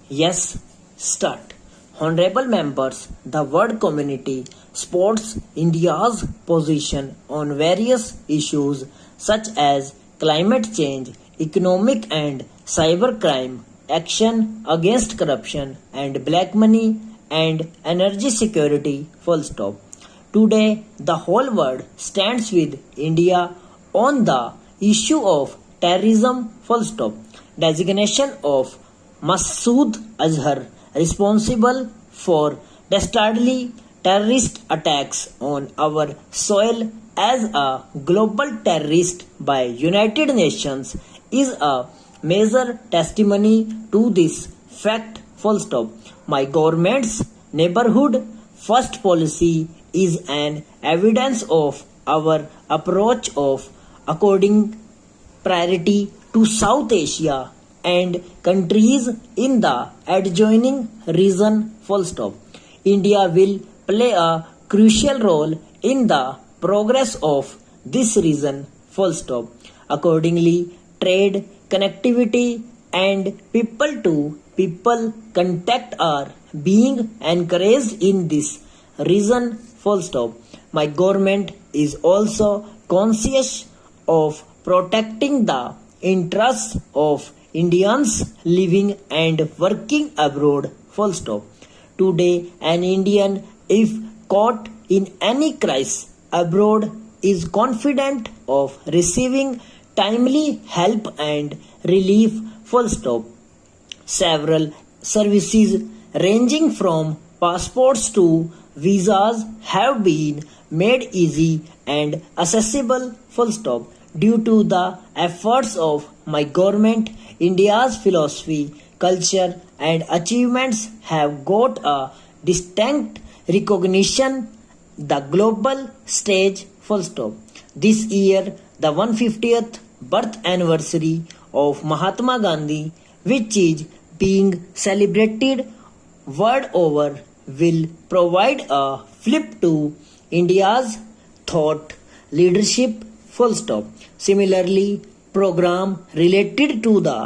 Yes, start. Honorable members, the world community supports India's position on various issues such as climate change, economic and cybercrime, action against corruption and black money, and energy security. Full stop. Today, the whole world stands with India on the issue of terrorism. Full stop. Designation of Masood Azhar responsible for dastardly terrorist attacks on our soil as a global terrorist by United Nations is a major testimony to this fact. Full stop. My government's neighborhood first policy is an evidence of our approach of according priority to South Asia and countries in the adjoining region. Full stop. India will play a crucial role in the progress of this region. Full stop. Accordingly, trade, connectivity, and people to people contact are being encouraged in this region. Full stop. My government is also conscious of protecting the interests of Indians living and working abroad. Full stop. Today, an Indian, if caught in any crisis abroad, is confident of receiving timely help and relief. Full stop. Several services ranging from passports to visas have been made easy and accessible. Full stop. Due to the efforts of my government, India's philosophy, culture, and achievements have got a distinct recognition the global stage. Full stop. This year, the 150th birth anniversary of Mahatma Gandhi, which is being celebrated world over, will provide a flip to India's thought leadership. Full stop. Similarly, program related to the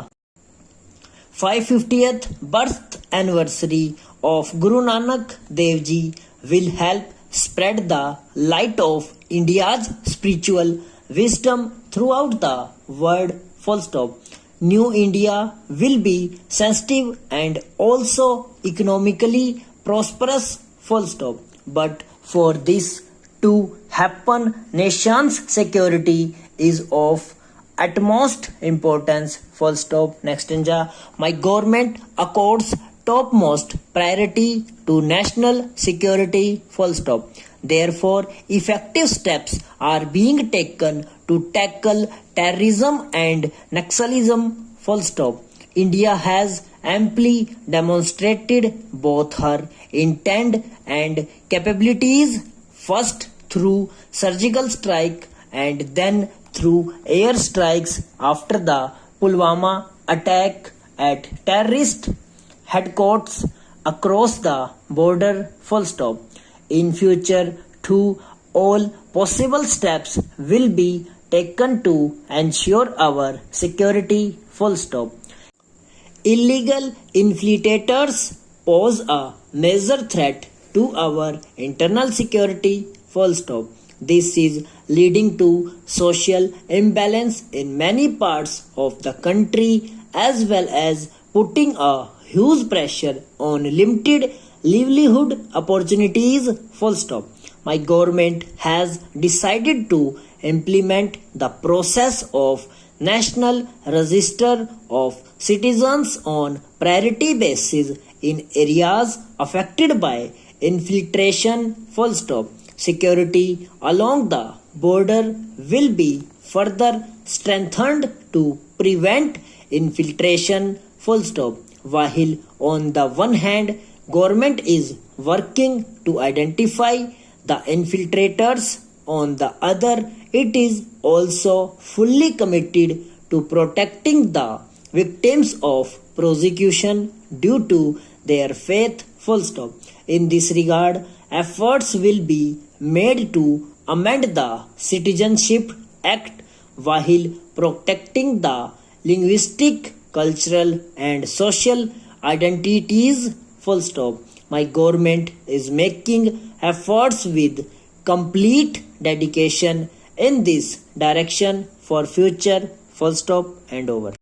550th birth anniversary of Guru Nanak Dev Ji will help spread the light of India's spiritual wisdom throughout the world. Full stop. New India will be sensitive and also economically prosperous. Full stop. But for this to happen, nation's security is of utmost importance. Full stop. Next ninja. My government accords topmost priority to national security. Full stop. Therefore, effective steps are being taken to tackle terrorism and Naxalism. Full stop. India has amply demonstrated both her intent and capabilities, first through surgical strike and then through air strikes after the Pulwama attack at terrorist headquarters across the border. Full stop. In future, too, all possible steps will be taken to ensure our security. Full stop. Illegal infiltrators pose a major threat to our internal security. Full stop. This is leading to social imbalance in many parts of the country as well as putting a huge pressure on limited livelihood opportunities. Full stop. My government has decided to implement the process of National Register of Citizens on priority basis in areas affected by infiltration. Full stop. Security along the border will be further strengthened to prevent infiltration. Full stop. While on the one hand, government is working to identify the infiltrators, on the other, it is also fully committed to protecting the victims of prosecution due to their faith. Full stop. In this regard, efforts will be made to amend the Citizenship Act while protecting the linguistic, cultural, and social identities. Full stop. My government is making efforts with complete dedication in this direction for future. Full stop and over.